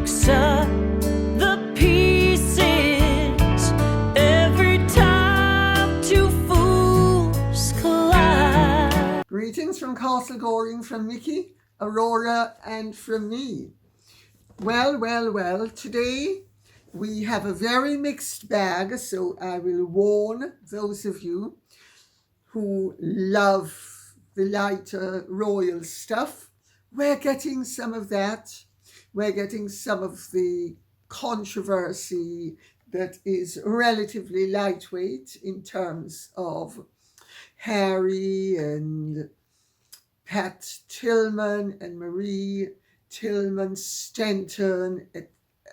breaks up the pieces every time two fools collide. Greetings from Castle Goring, from Mickey, Aurora, and from me. Well, today we have a very mixed bag, so I will warn those of you who love the lighter royal stuff. We're getting some of that. We're getting some of the controversy that is relatively lightweight in terms of Harry and Pat Tillman and Marie Tillman Stenton,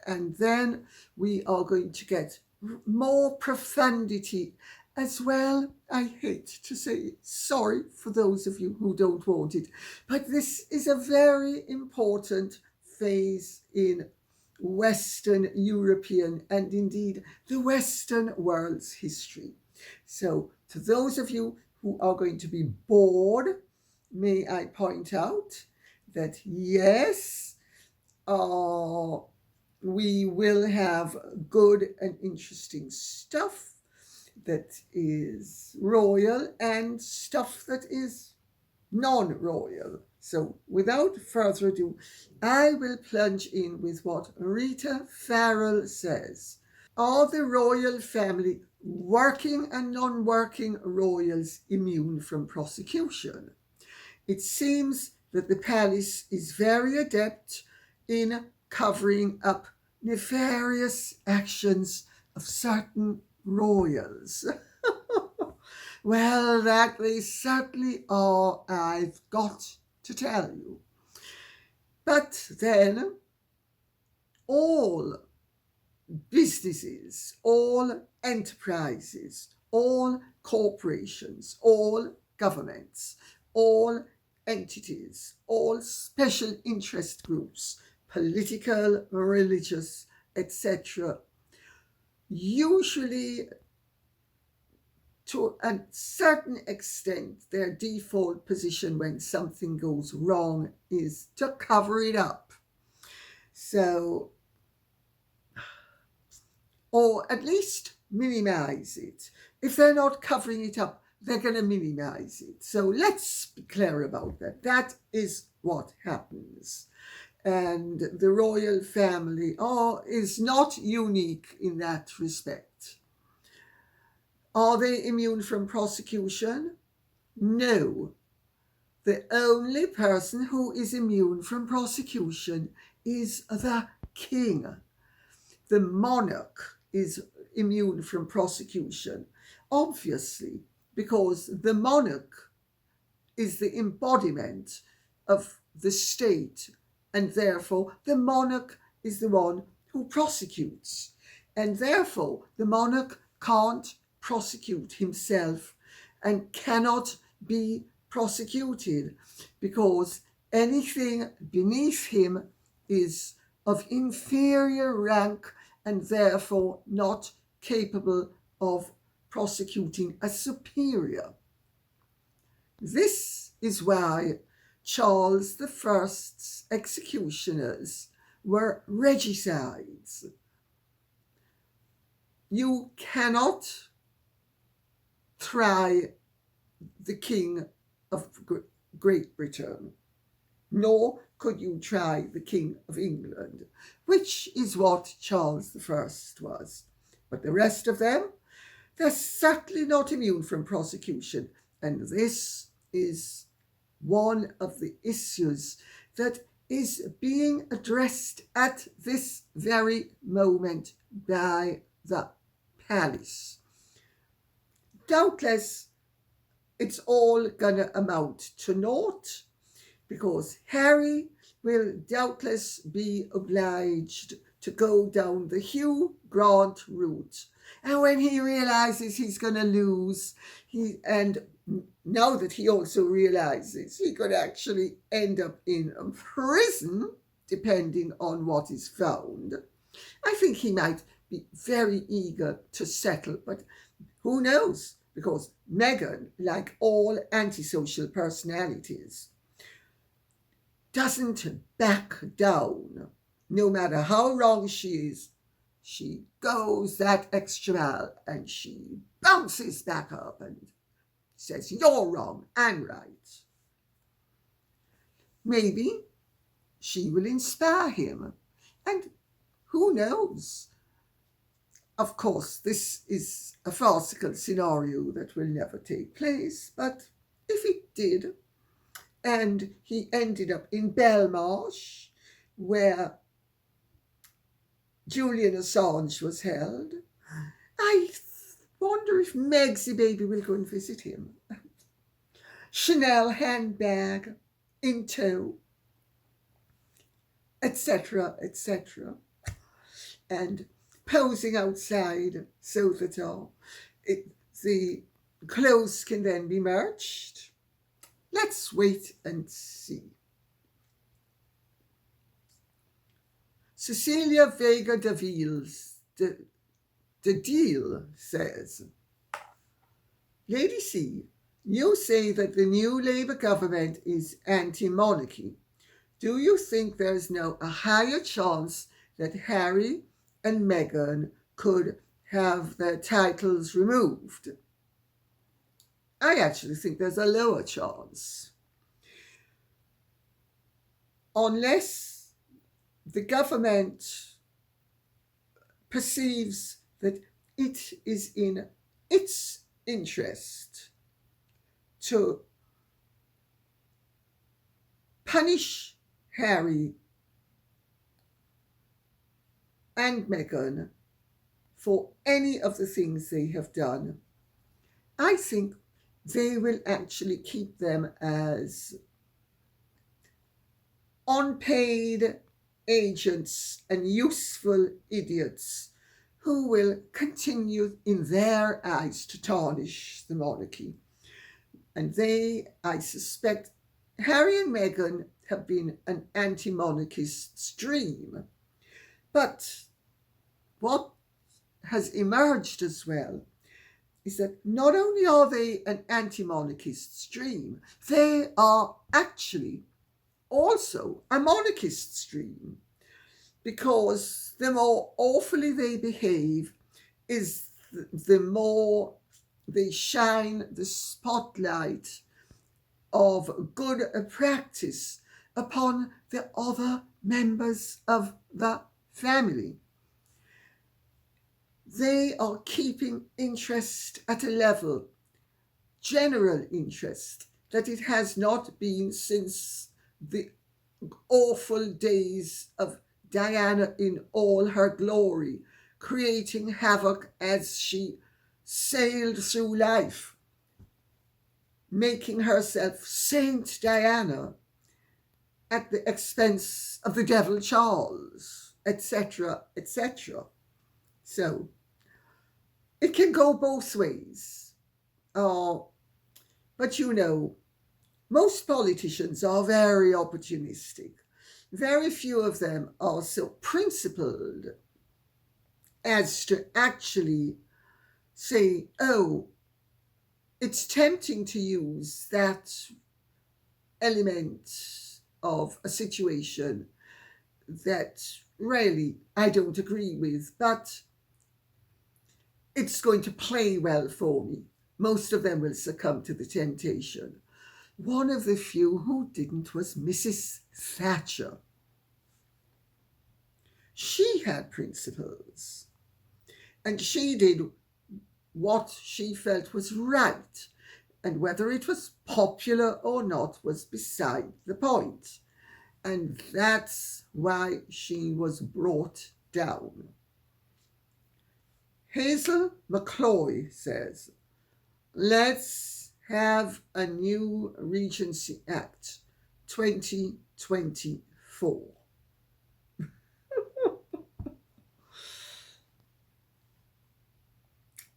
and then we are going to get more profundity as well. I hate to say it, sorry for those of you who don't want it, but this is a very important phase in Western European and indeed the Western world's history. So to those of you who are going to be bored, may I point out that yes, we will have good and interesting stuff that is royal and stuff that is non-royal. So without further ado, I will plunge in with what Rita Farrell says. Are the royal family, working and non-working royals, immune from prosecution? It seems that the palace is very adept in covering up nefarious actions of certain royals. Well, that they certainly are, I've got to tell you. But then all businesses, all enterprises, all corporations, all governments, all entities, all special interest groups, political, religious, etc., usually to a certain extent their default position when something goes wrong is to cover it up. So, or at least minimize it. If they're not covering it up, they're going to minimize it. So let's be clear about that. That is what happens. And the royal family is not unique in that respect. Are they immune from prosecution? No. The only person who is immune from prosecution is the king. The monarch is immune from prosecution, obviously, because the monarch is the embodiment of the state, and therefore the monarch is the one who prosecutes. And therefore the monarch can't prosecute himself and cannot be prosecuted because anything beneath him is of inferior rank and therefore not capable of prosecuting a superior. This is why Charles I's executioners were regicides. You cannot try the King of Great Britain, nor could you try the King of England, which is what Charles I was. But the rest of them, they're certainly not immune from prosecution. And this is one of the issues that is being addressed at this very moment by the palace. Doubtless, it's all gonna amount to naught, because Harry will doubtless be obliged to go down the Hugh Grant route. And when he realizes he's gonna lose, and now that he also realizes he could actually end up in a prison, depending on what is found, I think he might be very eager to settle, but who knows? Because Meghan, like all antisocial personalities, doesn't back down no matter how wrong she is, she goes that extra mile and she bounces back up and says, you're wrong, I'm right. Maybe she will inspire him. And who knows? Of course, this is a farcical scenario that will never take place, but if it did, and he ended up in Belmarsh, where Julian Assange was held, I wonder if Megsy Baby will go and visit him. Chanel handbag in tow, etc., etc. And posing outside so that the clothes can then be merged. Let's wait and see. Cecilia Vega Daville's The Deal says, Lady C, you say that the new Labour government is anti-monarchy. Do you think there's now a higher chance that Harry and Meghan could have their titles removed? I actually think there's a lower chance. Unless the government perceives that it is in its interest to punish Harry and Meghan for any of the things they have done, I think they will actually keep them as unpaid agents and useful idiots who will continue in their eyes to tarnish the monarchy. And they, I suspect, Harry and Meghan have been an anti-monarchist's dream. But what has emerged as well is that not only are they an anti-monarchist's dream, they are actually also a monarchist's dream, because the more awfully they behave is the more they shine the spotlight of good practice upon the other members of the family. They are keeping interest at a level, general interest, that it has not been since the awful days of Diana in all her glory, creating havoc as she sailed through life, making herself Saint Diana at the expense of the devil Charles, etc., etc. So it can go both ways. But you know, most politicians are very opportunistic. Very few of them are so principled as to actually say, oh, it's tempting to use that element of a situation that really I don't agree with, but it's going to play well for me. Most of them will succumb to the temptation. One of the few who didn't was Mrs. Thatcher. She had principles, and she did what she felt was right, and whether it was popular or not was beside the point. And that's why she was brought down. Hazel McCloy says, let's have a new Regency Act 2024.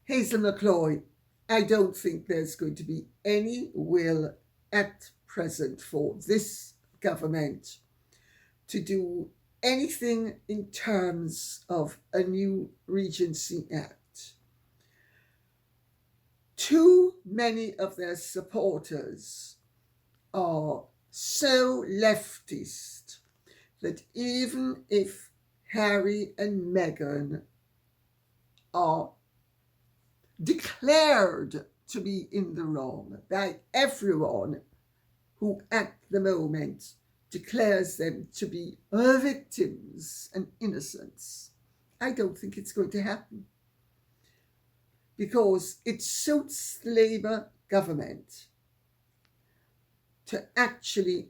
Hazel McCloy, I don't think there's going to be any will at present for this government to do anything in terms of a new Regency Act. Too many of their supporters are so leftist that even if Harry and Meghan are declared to be in the wrong by everyone who at the moment declares them to be victims and innocents, I don't think it's going to happen. Because it suits the Labour government to actually,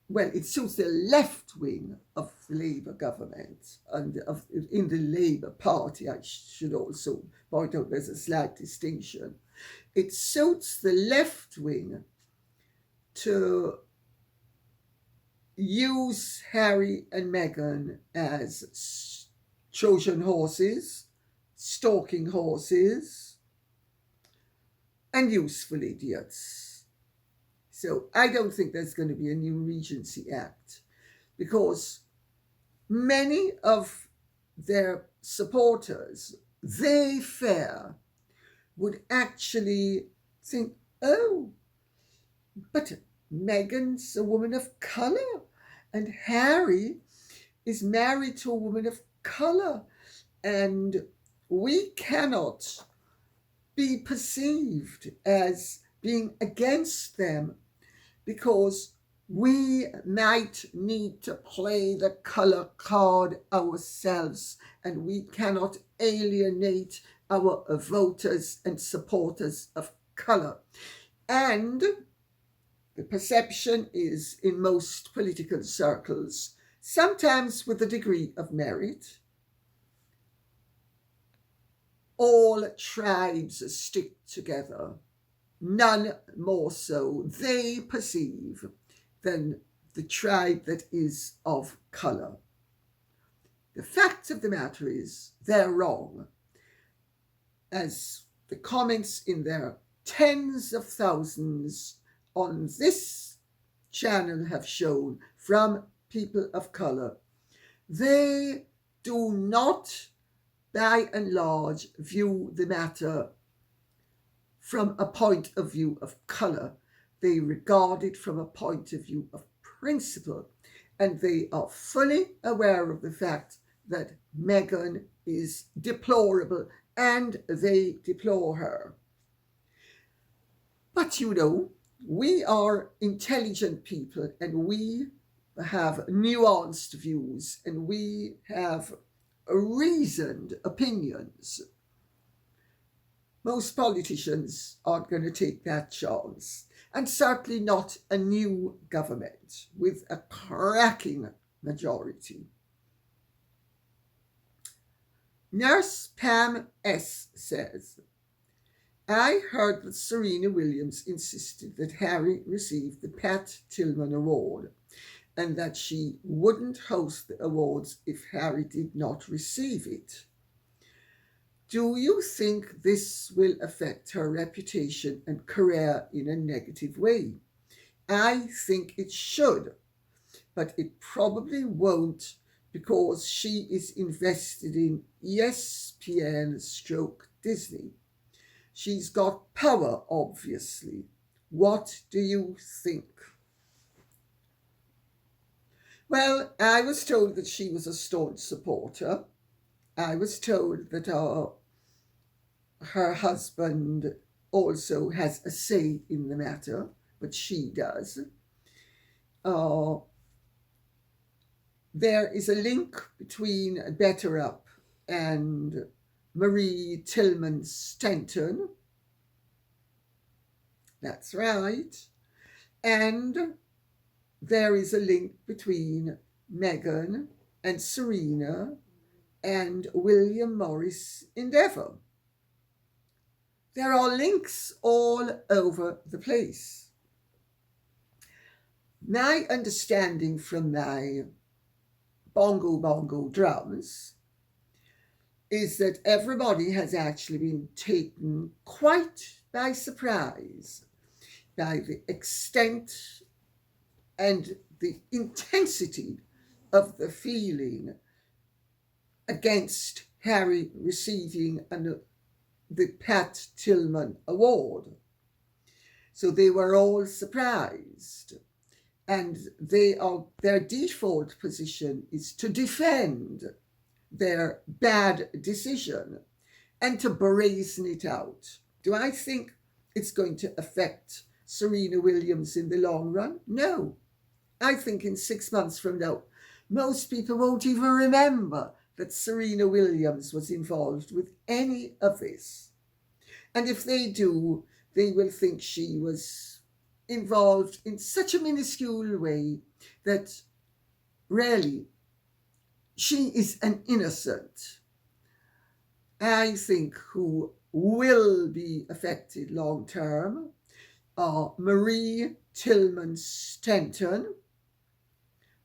well, it suits the left wing of the Labour government and in the Labour Party, I should also point out there's a slight distinction. It suits the left wing to use Harry and Meghan as Trojan horses, stalking horses, and useful idiots. So I don't think there's going to be a new Regency Act, because many of their supporters, they fear, would actually think, oh, but Meghan's a woman of colour and Harry is married to a woman of colour, and we cannot be perceived as being against them because we might need to play the colour card ourselves, and we cannot alienate our voters and supporters of colour. And the perception is, in most political circles, sometimes with a degree of merit, all tribes stick together, none more so, they perceive, than the tribe that is of colour. The fact of the matter is, they're wrong, as the comments in their tens of thousands on this channel have shown from people of colour. They do not, by and large, view the matter from a point of view of colour. They regard it from a point of view of principle, and they are fully aware of the fact that Meghan is deplorable, and they deplore her. But you know, we are intelligent people, and we have nuanced views, and we have reasoned opinions. Most politicians aren't going to take that chance, and certainly not a new government with a cracking majority. Nurse Pam S. says, I heard that Serena Williams insisted that Harry received the Pat Tillman Award, and that she wouldn't host the awards if Harry did not receive it. Do you think this will affect her reputation and career in a negative way? I think it should, but it probably won't, because she is invested in ESPN/Disney. She's got power, obviously. What do you think? Well, I was told that she was a staunch supporter. I was told that her husband also has a say in the matter, but she does. There is a link between Better Up and Marie Tillman Stanton. That's right. And there is a link between Meghan and Serena and William Morris Endeavour. There are links all over the place. My understanding from my bongo drums is that everybody has actually been taken quite by surprise by the extent and the intensity of the feeling against Harry receiving the Pat Tillman Award. So they were all surprised. and their default position is to defend their bad decision and to brazen it out. Do I think it's going to affect Serena Williams in the long run? No. I think in 6 months from now, most people won't even remember that Serena Williams was involved with any of this. And if they do, they will think she was involved in such a minuscule way that really she is an innocent. I think who will be affected long term are Marie Tillman Stanton,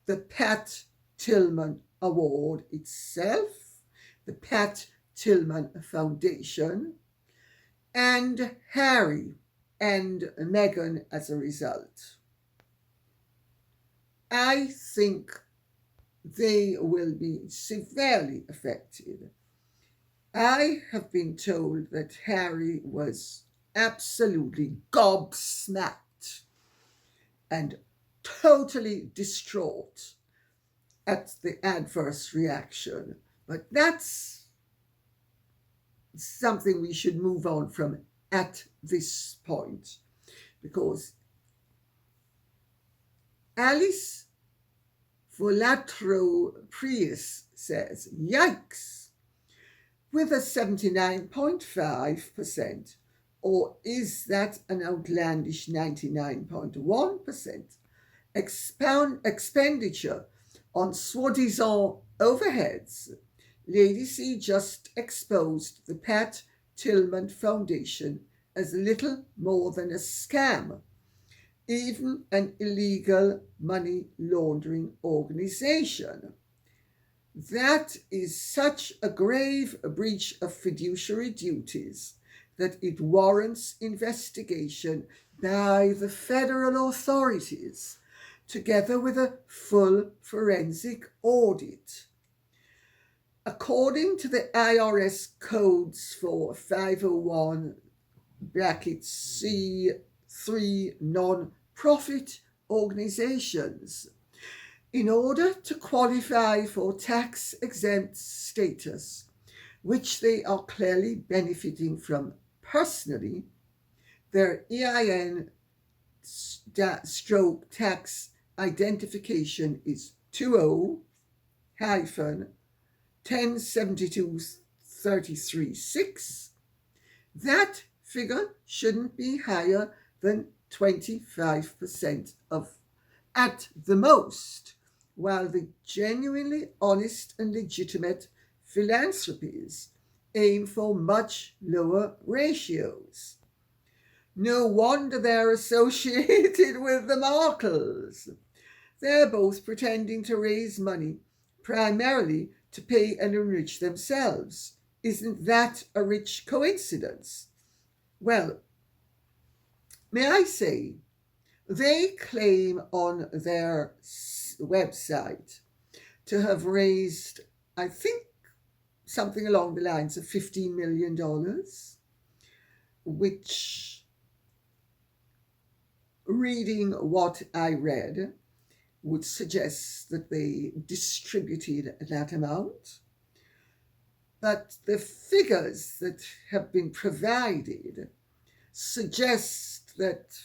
the Pat Tillman Award itself, the Pat Tillman Foundation, and Harry and Meghan as a result. I think they will be severely affected. I have been told that Harry was absolutely gobsmacked and totally distraught at the adverse reaction. But that's something we should move on from at this point, because Alice Volatro Prius says, yikes, with a 79.5%, or is that an outlandish 99.1%? Expenditure on soi-disant overheads. Lady C just exposed the Pat Tillman Foundation as little more than a scam, even an illegal money laundering organization. That is such a grave breach of fiduciary duties that it warrants investigation by the federal authorities, together with a full forensic audit. According to the IRS codes for 501 C3 non-profit organizations, in order to qualify for tax-exempt status, which they are clearly benefiting from personally, their EIN stroke tax identification is 20-1072-33-6. That figure shouldn't be higher than 25% of at the most, while the genuinely honest and legitimate philanthropies aim for much lower ratios. No wonder they're associated with the Markles. They're both pretending to raise money primarily to pay and enrich themselves. Isn't that a rich coincidence? Well, may I say, they claim on their website to have raised, I think, something along the lines of $15 million, which, reading what I read, would suggest that they distributed that amount. But the figures that have been provided suggest that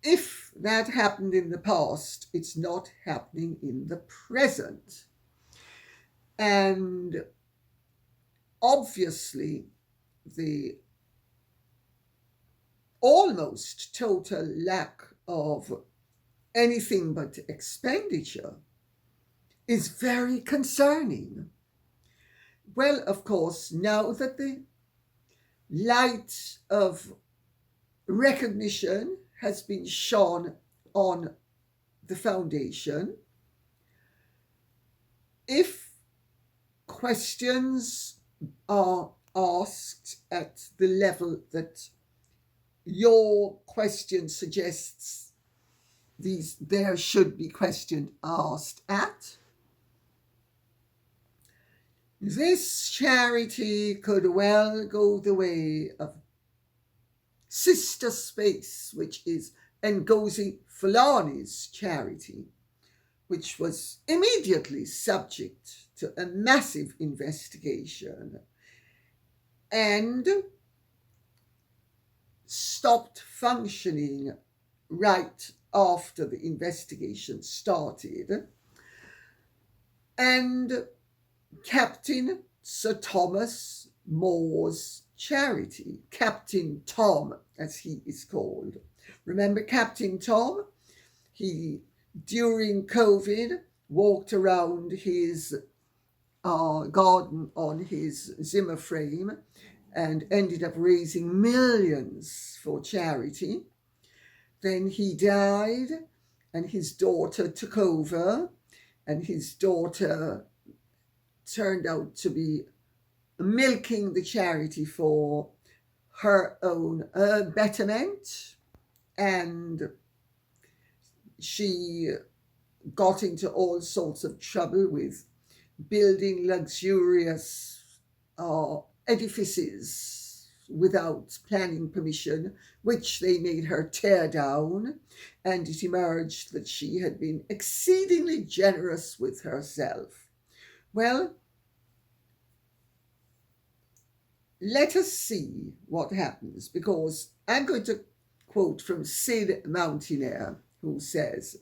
if that happened in the past, it's not happening in the present. And obviously, the almost total lack of anything but expenditure is very concerning. Well, of course, now that the light of recognition has been shone on the foundation, if questions are asked at the level that your question suggests there should be questions asked at, this charity could well go the way of Sister Space, which is Ngozi Fulani's charity, which was immediately subject to a massive investigation and stopped functioning right after the investigation started. And Captain Sir Thomas More's charity, Captain Tom as he is called. Remember Captain Tom? He, during COVID, walked around his garden on his Zimmer frame and ended up raising millions for charity. Then he died and his daughter took over, and his daughter turned out to be milking the charity for her own betterment, and she got into all sorts of trouble with building luxurious edifices without planning permission, which they made her tear down, and it emerged that she had been exceedingly generous with herself. Well, let us see what happens, because I'm going to quote from Sid Mountaineer, who says,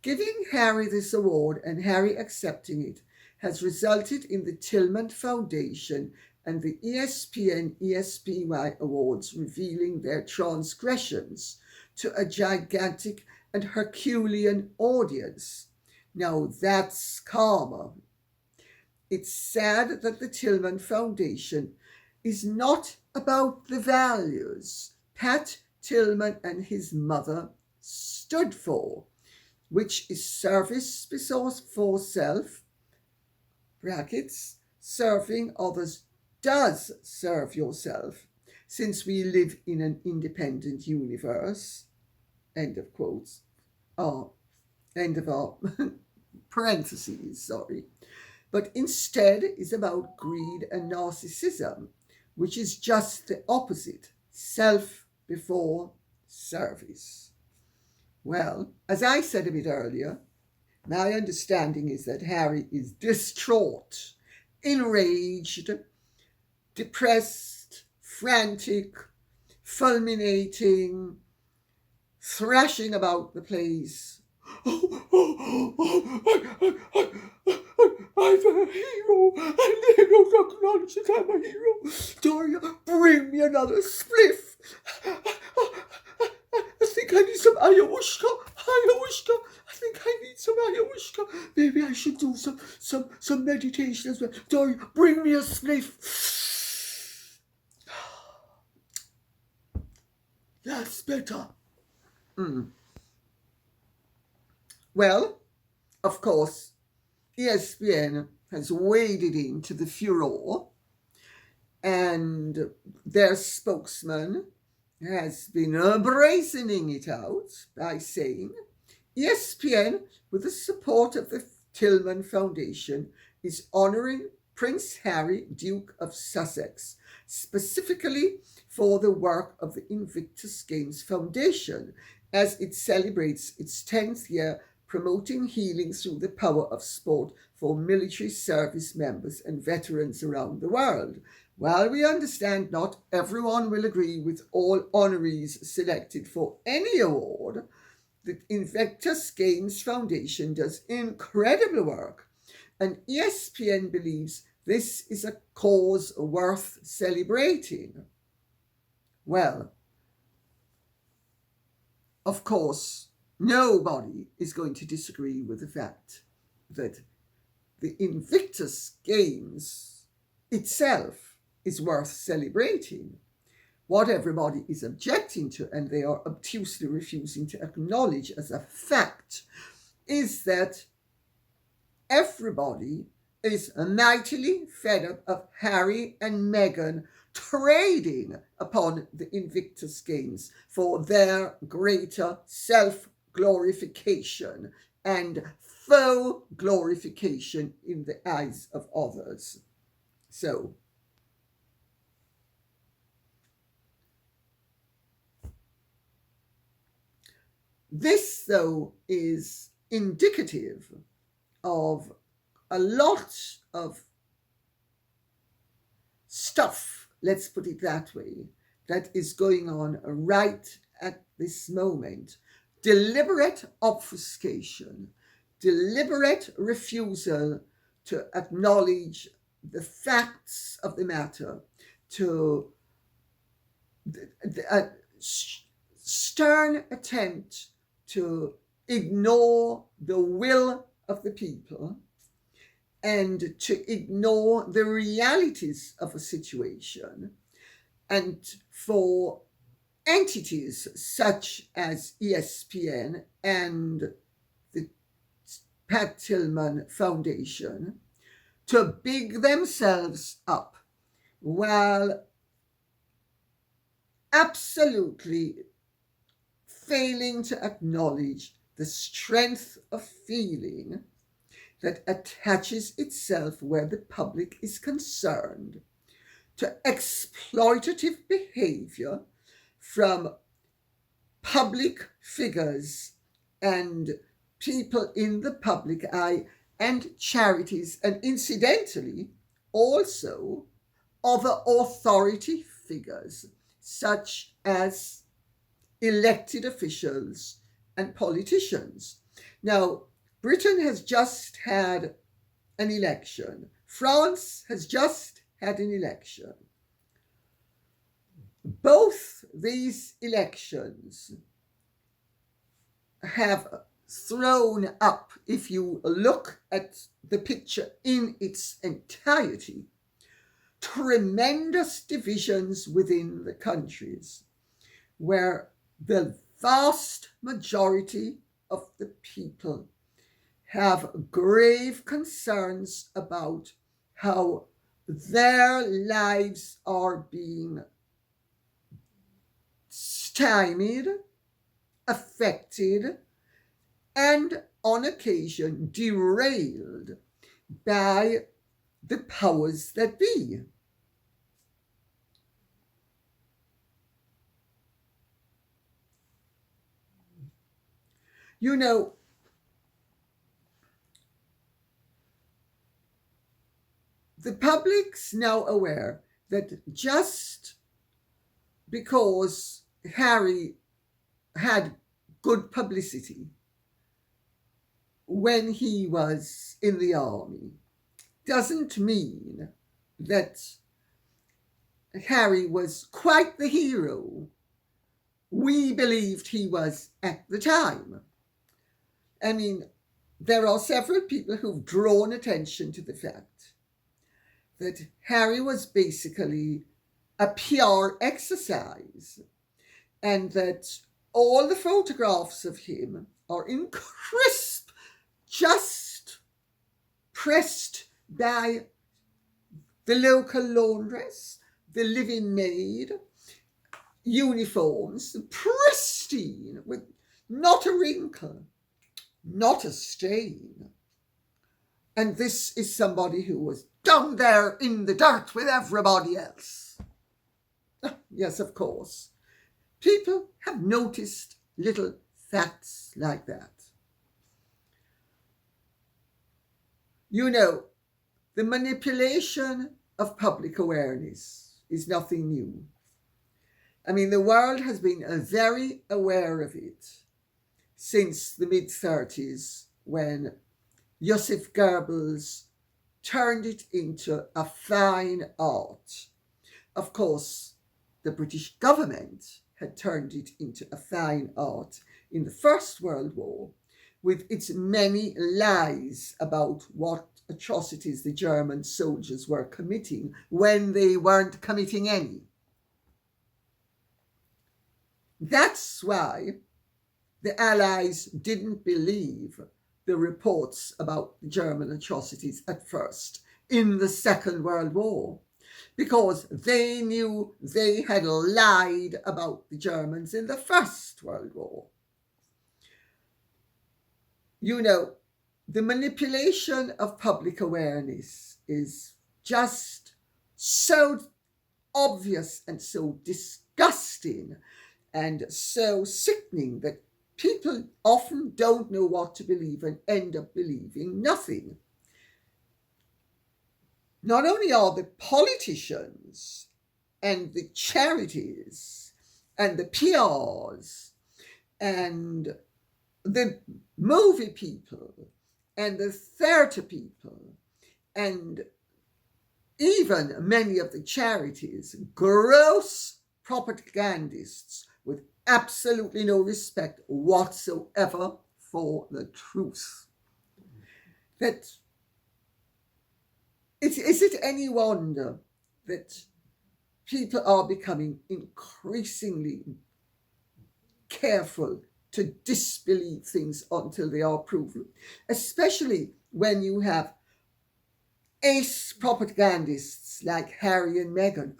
"Giving Harry this award and Harry accepting it has resulted in the Tillman Foundation and the ESPN-ESPY awards revealing their transgressions to a gigantic and Herculean audience. Now that's karma. It's sad that the Tillman Foundation is not about the values Pat Tillman and his mother stood for, which is service before self, brackets, serving others does serve yourself, since we live in an independent universe," end of quotes, end of our parentheses, sorry, but instead is about greed and narcissism, which is just the opposite, self before service. Well, as I said a bit earlier, my understanding is that Harry is distraught, enraged, depressed, frantic, fulminating, thrashing about the place. I'm a hero, and they don't acknowledge that I'm a hero. Doria, bring me another spliff. I think I need some ayahuasca. I think I need some ayahuasca. Maybe I should do some meditation as well. Doria, bring me a spliff. That's better. Well, of course, ESPN has waded into the furor, and their spokesman has been brazening it out by saying ESPN, with the support of the Tillman Foundation, is honouring Prince Harry, Duke of Sussex, specifically for the work of the Invictus Games Foundation, as it celebrates its 10th year promoting healing through the power of sport for military service members and veterans around the world. While we understand not everyone will agree with all honorees selected for any award, the Invictus Games Foundation does incredible work, and ESPN believes this is a cause worth celebrating. Well, of course, nobody is going to disagree with the fact that the Invictus Games itself is worth celebrating. What everybody is objecting to, and they are obtusely refusing to acknowledge as a fact, is that everybody is mightily fed up of Harry and Meghan trading upon the Invictus Games for their greater self-glorification and faux glorification in the eyes of others. So, This, though, is indicative of a lot of stuff, let's put it that way, that is going on right at this moment. Deliberate obfuscation, deliberate refusal to acknowledge the facts of the matter, to a stern attempt to ignore the will of the people and to ignore the realities of a situation, and for entities such as ESPN and the Pat Tillman Foundation to big themselves up while absolutely failing to acknowledge the strength of feeling that attaches itself where the public is concerned to exploitative behaviour from public figures and people in the public eye and charities, and incidentally also other authority figures such as elected officials and politicians. Now, Britain has just had an election. France has just had an election. Both these elections have thrown up, if you look at the picture in its entirety, tremendous divisions within the countries, where the vast majority of the people have grave concerns about how their lives are being stymied, affected, and on occasion derailed by the powers that be. You know, the public's now aware that just because Harry had good publicity when he was in the army doesn't mean that Harry was quite the hero we believed he was at the time. I mean, there are several people who've drawn attention to the fact that Harry was basically a PR exercise, and that all the photographs of him are in crisp, just pressed by the local laundress, the living maid, uniforms, pristine, with not a wrinkle, not a stain. And this is somebody who was down there in the dirt with everybody else. Yes, of course. People have noticed little facts like that. You know, the manipulation of public awareness is nothing new. I mean, the world has been very aware of it since the mid-30s, when Joseph Goebbels turned it into a fine art. Of course, the British government had turned it into a fine art in the First World War, with its many lies about what atrocities the German soldiers were committing when they weren't committing any. That's why the Allies didn't believe the reports about the German atrocities at first in the Second World War, because they knew they had lied about the Germans in the First World War. You know, the manipulation of public awareness is just so obvious and so disgusting and so sickening that people often don't know what to believe and end up believing nothing. Not only are the politicians and the charities and the PRs and the movie people and the theatre people and even many of the charities gross propagandists with absolutely no respect whatsoever for the truth. That is it any wonder that people are becoming increasingly careful to disbelieve things until they are proven, especially when you have ace propagandists like Harry and Meghan.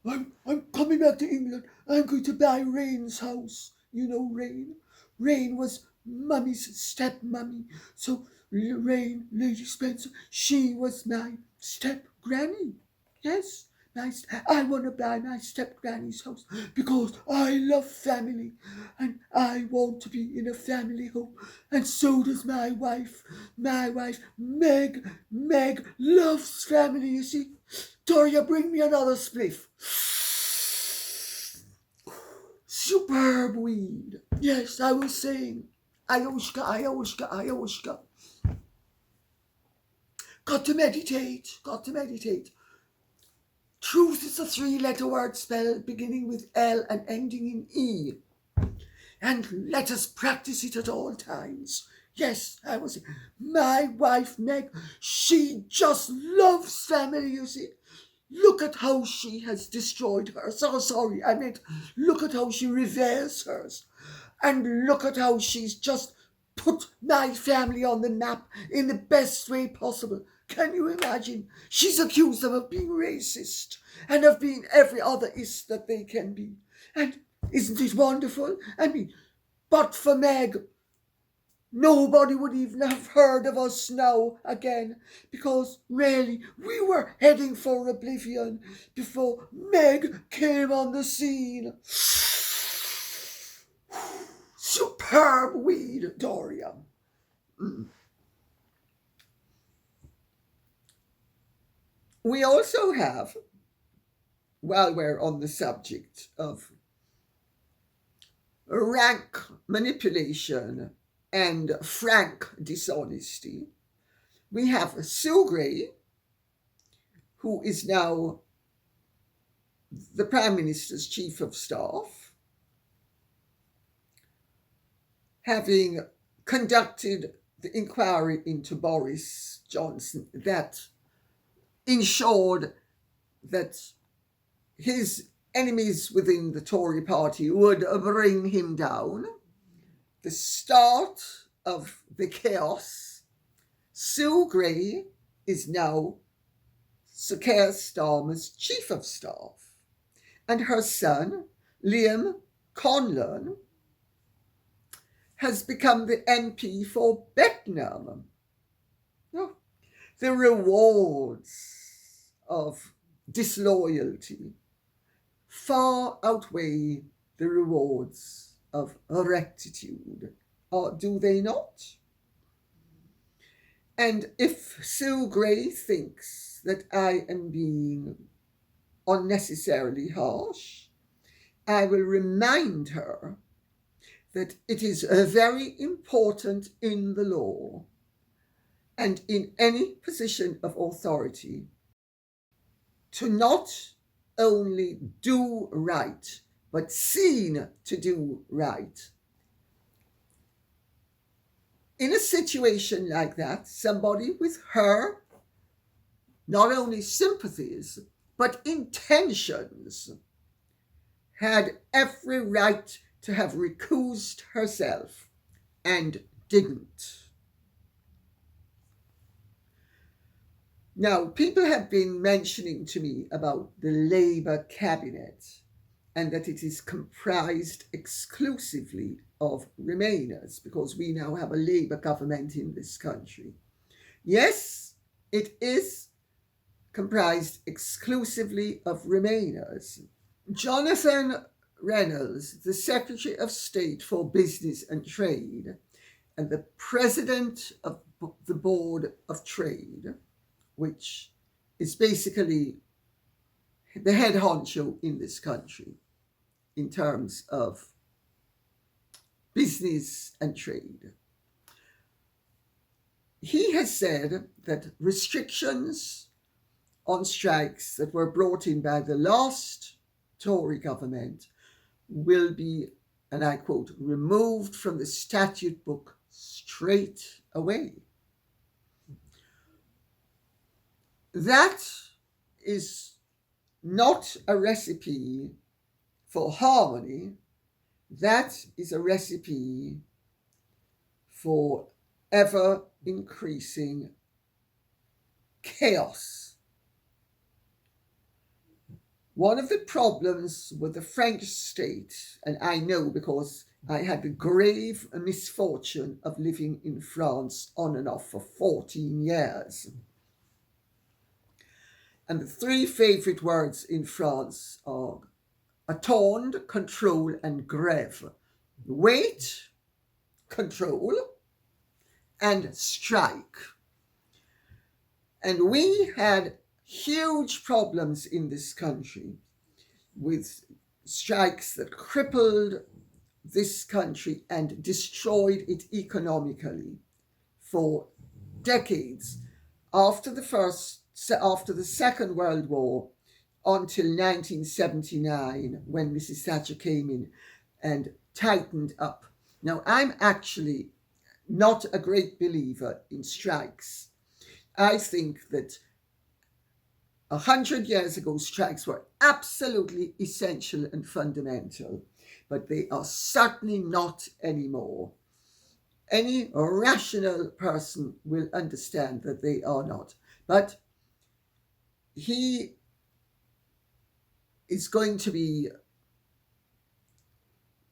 I'm coming back to England. I'm going to buy Rain's house. You know Rain? Rain was Mummy's step-mummy. So Rain, Lady Spencer, she was my step-granny. Yes, I want to buy my step-granny's house because I love family and I want to be in a family home. And so does my wife. My wife, Meg. Meg loves family, you see. Doria, bring me another spliff. Superb weed. Yes, I was saying. Ayahuasca. Got to meditate. Truth is a three-letter word spelled beginning with L and ending in E. And let us practice it at all times. Yes, I was saying. My wife, Meg, she just loves family, you see. Look at how she has destroyed hers. Look at how she reveres hers. And look at how she's just put my family on the map in the best way possible. Can you imagine? She's accused them of being racist and of being every other ist that they can be. And isn't it wonderful? But for Meg, nobody would even have heard of us now again, because really we were heading for oblivion before Meg came on the scene. Superb weed, Doria. We also have, while we're on the subject of rank manipulation and frank dishonesty, we have Sue Gray, who is now the Prime Minister's Chief of Staff, having conducted the inquiry into Boris Johnson that ensured that his enemies within the Tory party would bring him down. The start of the chaos. Sue Gray is now Sir Keir Starmer's Chief of Staff, and her son, Liam Conlon, has become the MP for Beckenham. The rewards of disloyalty far outweigh the rewards of rectitude, or do they not? And if Sue Gray thinks that I am being unnecessarily harsh, I will remind her that it is very important in the law and in any position of authority to not only do right, but seen to do right. In a situation like that, somebody with her, not only sympathies, but intentions, had every right to have recused herself and didn't. Now, people have been mentioning to me about the Labour cabinet and that it is comprised exclusively of Remainers, because we now have a Labour government in this country. Yes, it is comprised exclusively of Remainers. Jonathan Reynolds, the Secretary of State for Business and Trade, and the President of the Board of Trade, which is basically the head honcho in this country in terms of business and trade. He has said that restrictions on strikes that were brought in by the last Tory government will be, and I quote, removed from the statute book straight away. That is not a recipe for harmony. That is a recipe for ever increasing chaos. One of the problems with the French state, and I know because I had the grave misfortune of living in France on and off for 14 years. And the three favorite words in France are attendre, control, and grève. Wait, control, and strike. And we had huge problems in this country with strikes that crippled this country and destroyed it economically for decades after the Second World War until 1979, when Mrs. Thatcher came in and tightened up. Now, I'm actually not a great believer in strikes. I think that 100 years ago, strikes were absolutely essential and fundamental, but they are certainly not anymore. Any rational person will understand that they are not. But he is going to be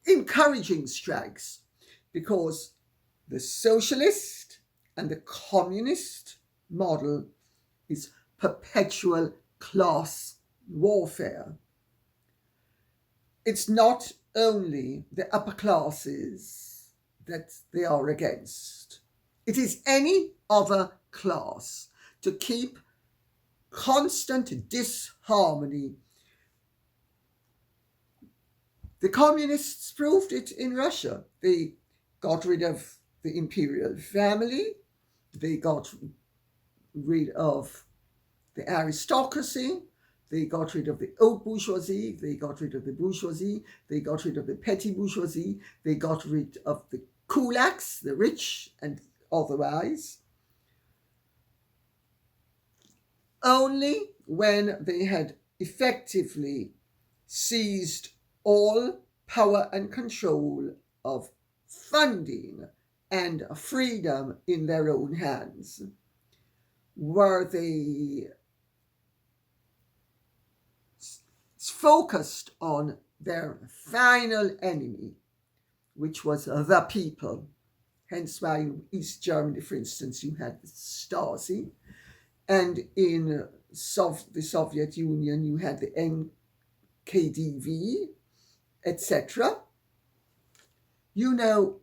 encouraging strikes because the socialist and the communist model is perpetual class warfare. It's not only the upper classes that they are against. It is any other class to keep constant disharmony. The communists proved it in Russia. They got rid of the imperial family. They got rid of the aristocracy. They got rid of the haute bourgeoisie. They got rid of the bourgeoisie. They got rid of the petty bourgeoisie. They got rid of the kulaks, the rich and otherwise. Only when they had effectively seized all power and control of funding and freedom in their own hands were they focused on their final enemy, which was the people. Hence why in East Germany, for instance, you had the Stasi, and in the Soviet Union you had the NKVD, etc. You know,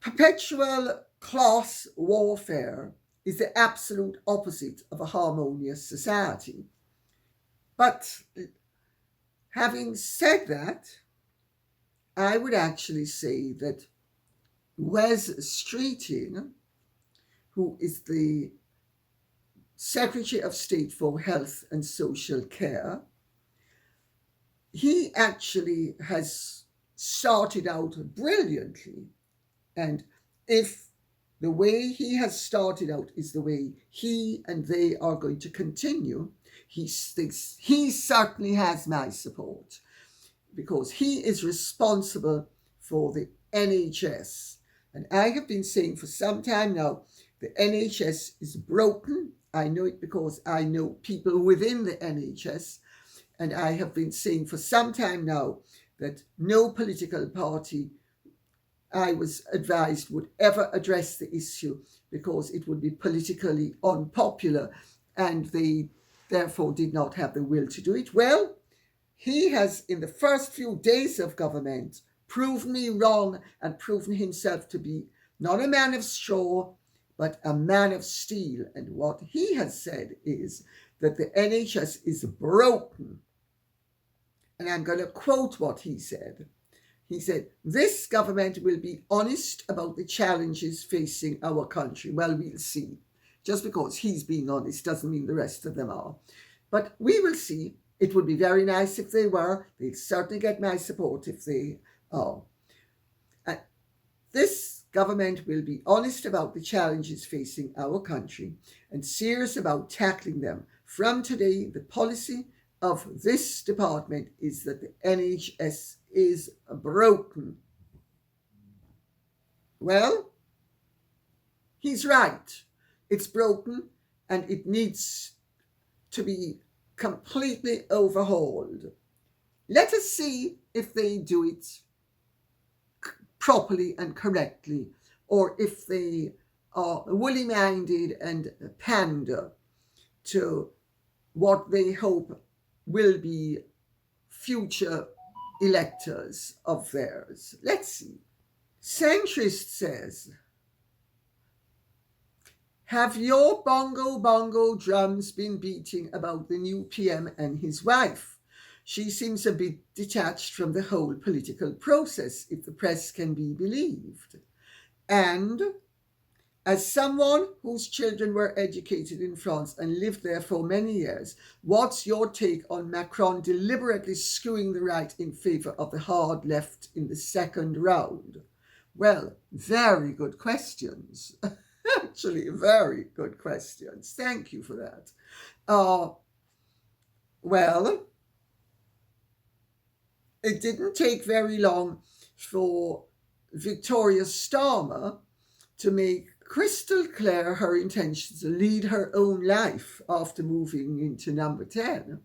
perpetual class warfare is the absolute opposite of a harmonious society. But having said that, I would actually say that Wes Streeting, who is the Secretary of State for Health and Social Care, he actually has started out brilliantly. And if the way he has started out is the way he and they are going to continue, he certainly has my support, because he is responsible for the NHS. And I have been saying for some time now, the NHS is broken. I know it because I know people within the NHS. And I have been saying for some time now that no political party, I was advised, would ever address the issue because it would be politically unpopular and they therefore did not have the will to do it. Well, He has, in the first few days of government, proven me wrong and proven himself to be not a man of straw, but a man of steel. And what he has said is that the NHS is broken. And I'm going to quote what he said. He said, "This government will be honest about the challenges facing our country." Well, we'll see. Just because he's being honest doesn't mean the rest of them are. But we will see. It would be very nice if they were. They'd certainly get my support if they are. And this government will be honest about the challenges facing our country and serious about tackling them. From today, the policy of this department is that the NHS is broken. Well, he's right. It's broken and it needs to be completely overhauled. Let us see if they do it properly and correctly, or if they are woolly-minded and pander to what they hope will be future electors of theirs. Let's see. Centrist says, "Have your bongo drums been beating about the new PM and his wife? She seems a bit detached from the whole political process, if the press can be believed. And as someone whose children were educated in France and lived there for many years, what's your take on Macron deliberately skewing the right in favour of the hard left in the second round?" Well, very good questions. Actually, very good questions. Thank you for that. Well, it didn't take very long for Victoria Starma to make crystal clear her intention to lead her own life after moving into number 10.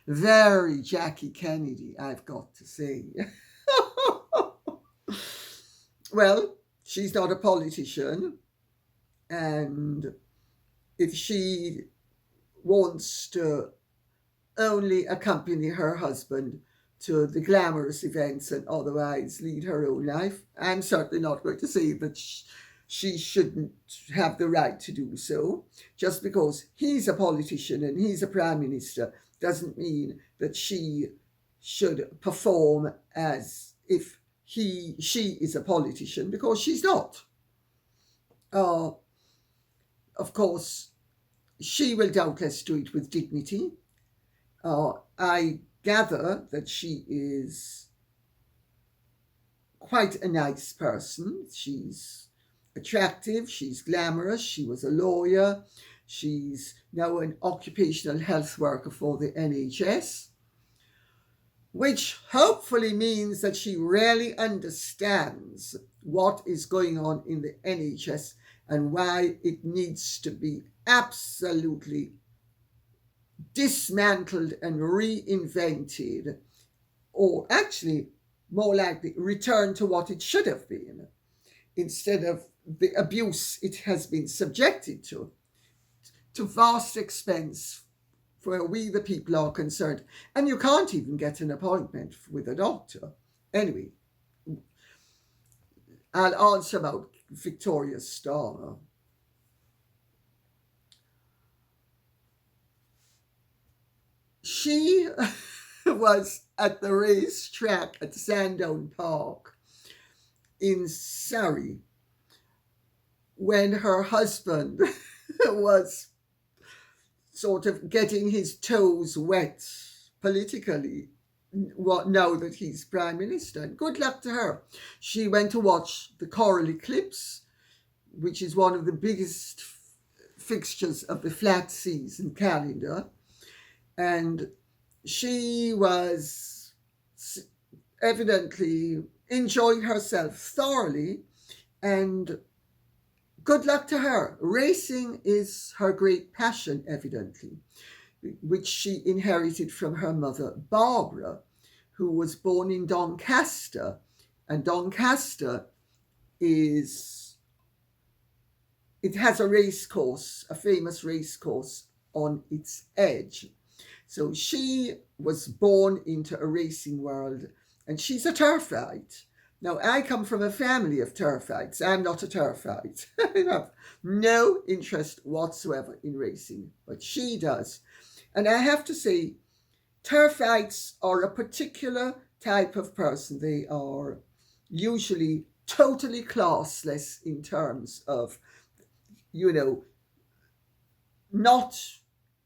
Very Jackie Kennedy, I've got to say. Well, she's not a politician, and if she wants to only accompany her husband to the glamorous events and otherwise lead her own life, I'm certainly not going to say that she shouldn't have the right to do so. Just because he's a politician and he's a prime minister doesn't mean that she should perform as if she is a politician, because she's not. Of course, she will doubtless do it with dignity. I gather that she is quite a nice person. She's attractive, she's glamorous, she was a lawyer, she's now an occupational health worker for the NHS, which hopefully means that she really understands what is going on in the NHS and why it needs to be absolutely dismantled and reinvented, or actually more likely returned to what it should have been, instead of the abuse it has been subjected to vast expense where we the people are concerned. And you can't even get an appointment with a doctor. Anyway, I'll answer about Victoria Starmer. She was at the racetrack at Sandown Park in Surrey when her husband was sort of getting his toes wet politically now that he's Prime Minister. And good luck to her. She went to watch the coral eclipse, which is one of the biggest fixtures of the flat season calendar. And she was evidently enjoying herself thoroughly, and good luck to her. Racing is her great passion, evidently, which she inherited from her mother, Barbara, who was born in Doncaster. And Doncaster it has a race course, a famous race course on its edge. So she was born into a racing world, and she's a turfite. Now, I come from a family of turfites. I'm not a turfite. I have no interest whatsoever in racing, but she does. And I have to say, turfites are a particular type of person. They are usually totally classless in terms of, not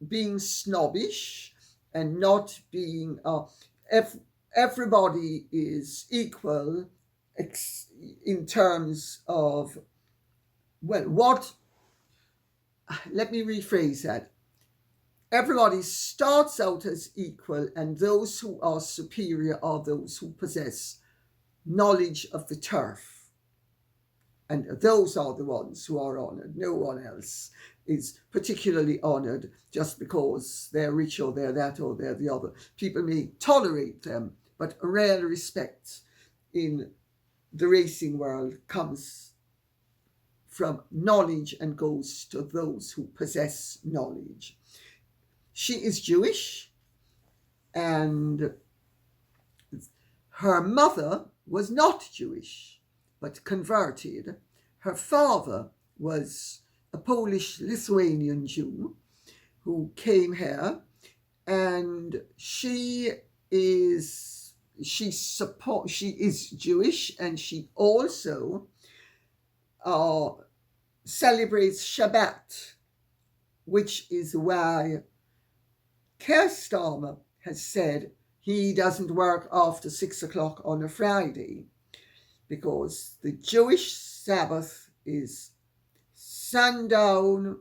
being snobbish and not being, everybody is equal in terms of, let me rephrase that. Everybody starts out as equal, and those who are superior are those who possess knowledge of the turf. And those are the ones who are honoured. No one else is particularly honoured just because they're rich or they're that or they're the other. People may tolerate them, but real respect in the racing world comes from knowledge and goes to those who possess knowledge. She is Jewish, and her mother was not Jewish, but converted. Her father was a Polish-Lithuanian Jew who came here, and she is Jewish, and she also celebrates Shabbat, which is why Starma has said he doesn't work after 6 o'clock on a Friday, because the Jewish Sabbath is sundown.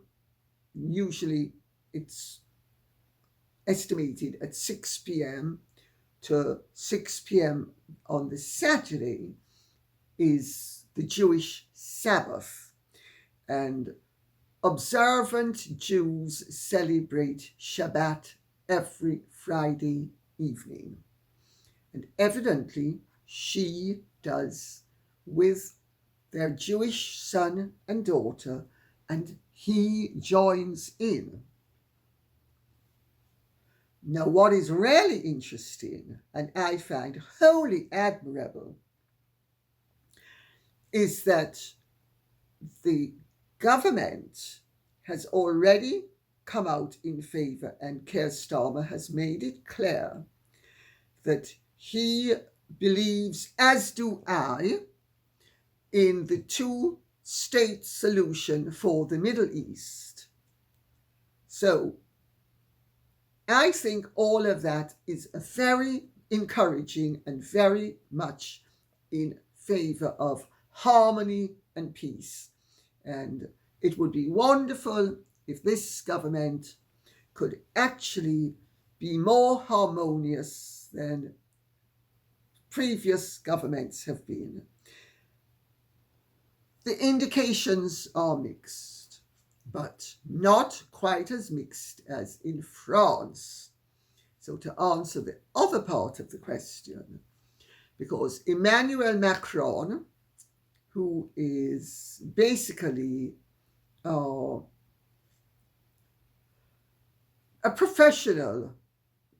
Usually it's estimated at 6 p.m. to 6 p.m. on the Saturday is the Jewish Sabbath. And observant Jews celebrate Shabbat every Friday evening. And evidently she does with their Jewish son and daughter, and he joins in. Now, what is really interesting, and I find wholly admirable, is that the government has already come out in favour, and Keir Starmer has made it clear that he believes, as do I, in the two-state solution for the Middle East. So I think all of that is very encouraging and very much in favour of harmony and peace. And it would be wonderful if this government could actually be more harmonious than previous governments have been. The indications are mixed, but not quite as mixed as in France. So to answer the other part of the question, because Emanuel Macron, who is basically a professional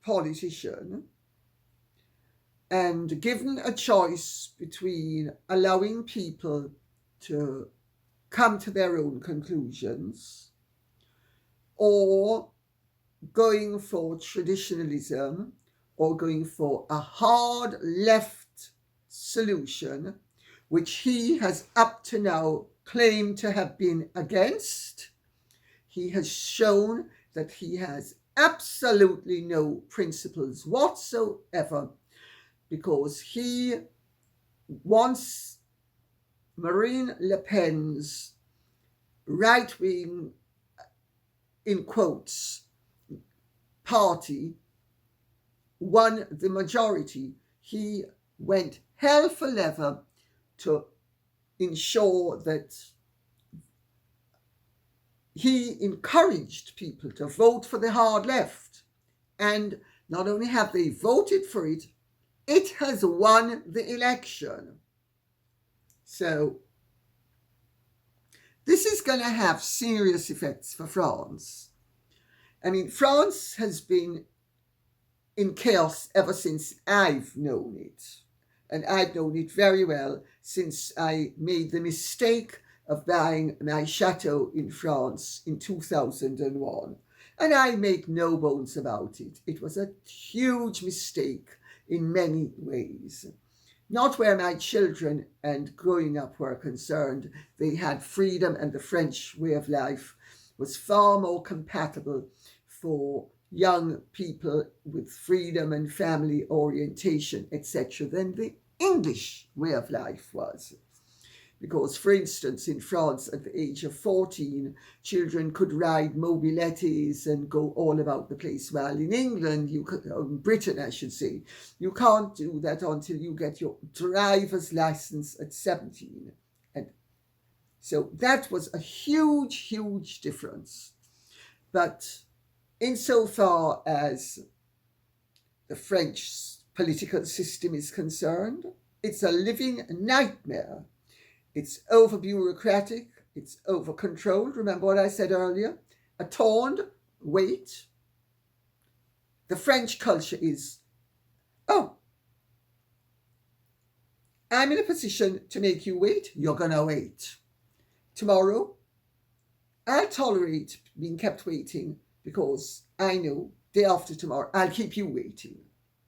politician, and given a choice between allowing people to come to their own conclusions or going for traditionalism or going for a hard left solution, which he has up to now claimed to have been against. He has shown that he has absolutely no principles whatsoever, because he wants Marine Le Pen's right-wing, in quotes, party won the majority. He went hell for leather to ensure that he encouraged people to vote for the hard left. And not only have they voted for it, it has won the election. So this is going to have serious effects for France. I mean, France has been in chaos ever since I've known it. And I've known it very well since I made the mistake of buying my chateau in France in 2001. And I make no bones about it. It was a huge mistake in many ways. Not where my children and growing up were concerned. They had freedom, and the French way of life was far more compatible for young people with freedom and family orientation, etc., than the English way of life was. Because, for instance, in France, at the age of 14, children could ride mobilettes and go all about the place. While in England, in Britain, I should say, you can't do that until you get your driver's license at 17. And so that was a huge, huge difference. But insofar as the French political system is concerned, it's a living nightmare. It's over-bureaucratic, it's over-controlled. Remember what I said earlier? A turned wait. The French culture is, oh, I'm in a position to make you wait, you're going to wait. Tomorrow, I'll tolerate being kept waiting because I know day after tomorrow, I'll keep you waiting.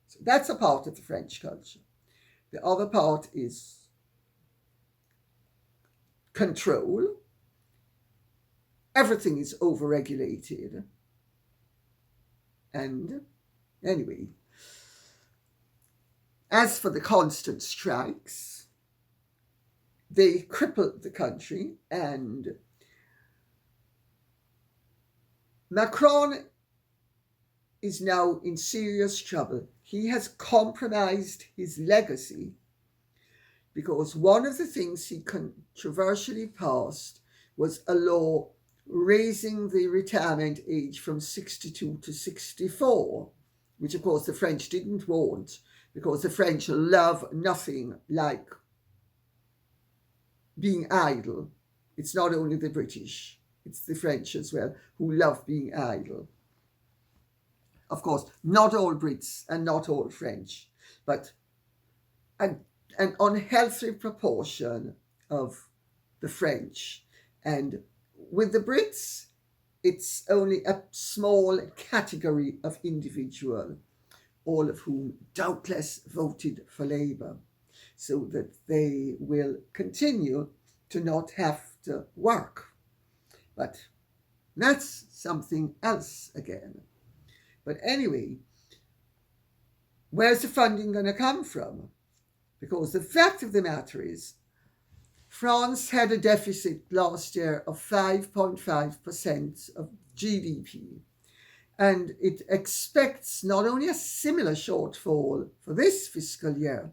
So that's a part of the French culture. The other part is control. Everything is overregulated. And anyway, as for the constant strikes, they crippled the country, and Macron is now in serious trouble. He has compromised his legacy because one of the things he controversially passed was a law raising the retirement age from 62 to 64, which of course the French didn't want, because the French love nothing like being idle. It's not only the British, it's the French as well, who love being idle. Of course, not all Brits and not all French, but an unhealthy proportion of the French. And with the Brits, it's only a small category of individual, all of whom doubtless voted for Labour, so that they will continue to not have to work. But that's something else again. But anyway, where's the funding going to come from? Because the fact of the matter is, France had a deficit last year of 5.5% of GDP. And it expects not only a similar shortfall for this fiscal year,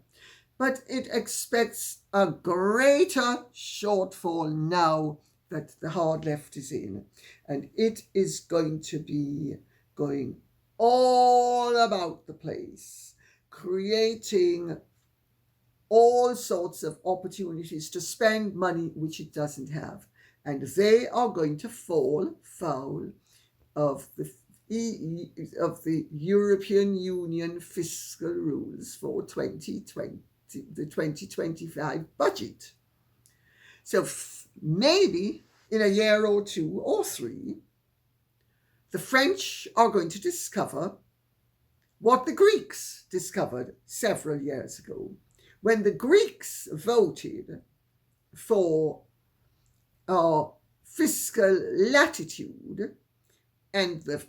but it expects a greater shortfall now that the hard left is in. And it is going to be going all about the place, creating all sorts of opportunities to spend money which it doesn't have. And they are going to fall foul of the European Union fiscal rules for 2020, the 2025 budget. So maybe in a year or two or three, the French are going to discover what the Greeks discovered several years ago. When the Greeks voted for fiscal latitude, and the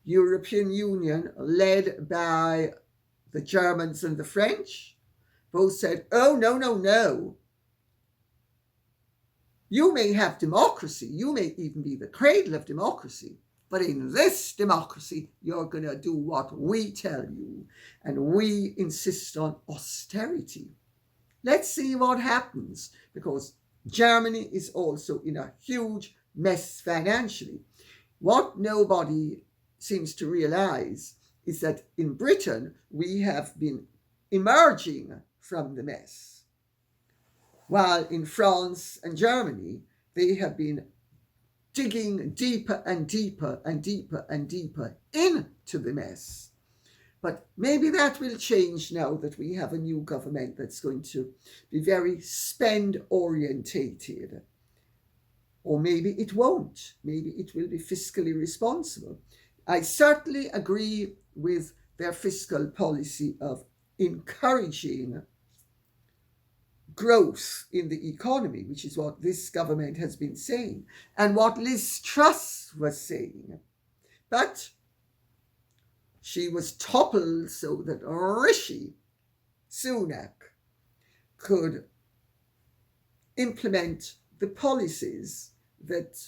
European Union, led by the Germans and the French, both said, oh, no. You may have democracy, you may even be the cradle of democracy, but in this democracy, you're going to do what we tell you, and we insist on austerity. Let's see what happens, because Germany is also in a huge mess financially. What nobody seems to realize is that in Britain, we have been emerging from the mess, while in France and Germany, they have been digging deeper and deeper and deeper and deeper into the mess. But maybe that will change now that we have a new government that's going to be very spend orientated. Or maybe it won't. Maybe it will be fiscally responsible. I certainly agree with their fiscal policy of encouraging growth in the economy, which is what this government has been saying, and what Liz Truss was saying. But she was toppled so that Rishi Sunak could implement the policies that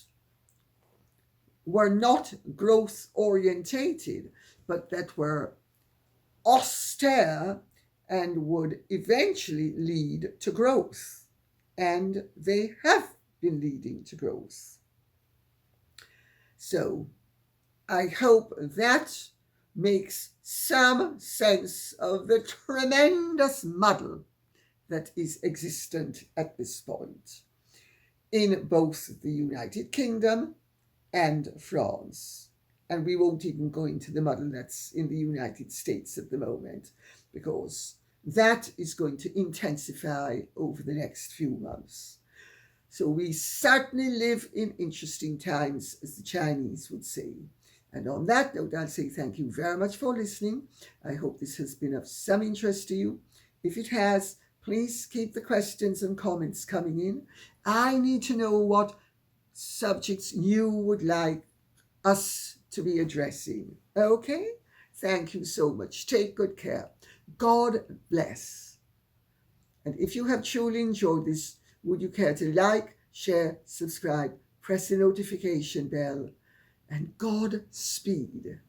were not growth orientated, but that were austere and would eventually lead to growth. And they have been leading to growth. So I hope that makes some sense of the tremendous muddle that is existent at this point in both the United Kingdom and France. And we won't even go into the muddle that's in the United States at the moment, because that is going to intensify over the next few months. So we certainly live in interesting times, as the Chinese would say. And on that note, I'll say thank you very much for listening. I hope this has been of some interest to you. If it has, please keep the questions and comments coming in. I need to know what subjects you would like us to be addressing. Okay? Thank you so much. Take good care. God bless. And if you have truly enjoyed this, would you care to like, share, subscribe, press the notification bell, and God speed.